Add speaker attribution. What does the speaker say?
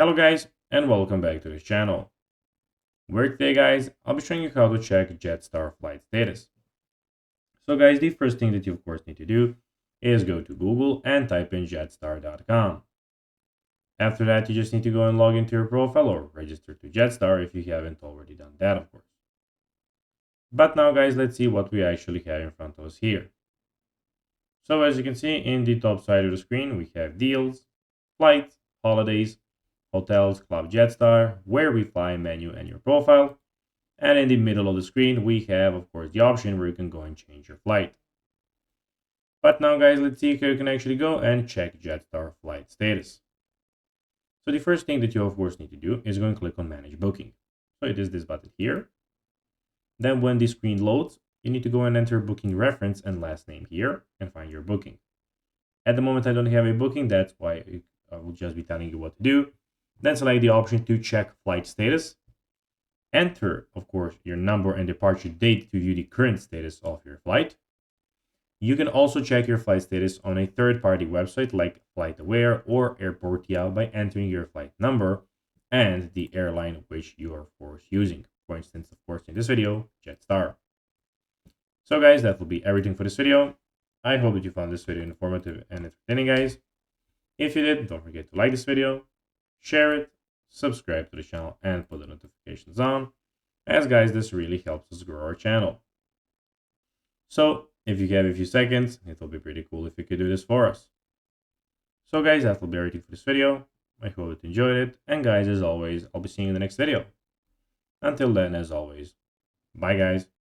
Speaker 1: Hello guys and welcome back to this channel, where today guys I'll be showing you how to check Jetstar Flight Status. So guys, the first thing that you of course need to do is go to Google and type in jetstar.com. After that, you just need to go and log into your profile or register to Jetstar if you haven't already done that, of course. But now guys, let's see what we actually have in front of us here. So as you can see in the top side of the screen, we have deals, flights, holidays, hotels, Club Jetstar, where we fly menu and your profile. And in the middle of the screen, we have, of course, the option where you can go and change your flight. But now, guys, let's see how you can actually go and check Jetstar Flight Status. So the first thing that you, of course, need to do is go and click on Manage Booking. So it is this button here. Then when the screen loads, you need to go and enter booking reference and last name here and find your booking. At the moment, I don't have a booking. That's why I will just be telling you what to do. Then select the option to check flight status. Enter, of course, your number and departure date to view the current status of your flight. You can also check your flight status on a third-party website like FlightAware or Airportia by entering your flight number and the airline which you are, of course, using. For instance, of course, in this video, Jetstar. So guys, that will be everything for this video. I hope that you found this video informative and entertaining, guys. If you did, don't forget to like this video, share it, subscribe to the channel, and put the notifications on, as guys, this really helps us grow our channel. So if you have a few seconds, it will be pretty cool if you could do this for us. So guys, that will be everything for this video. I hope that you enjoyed it, and guys, as always, I'll be seeing you in the next video. Until then, as always, bye guys.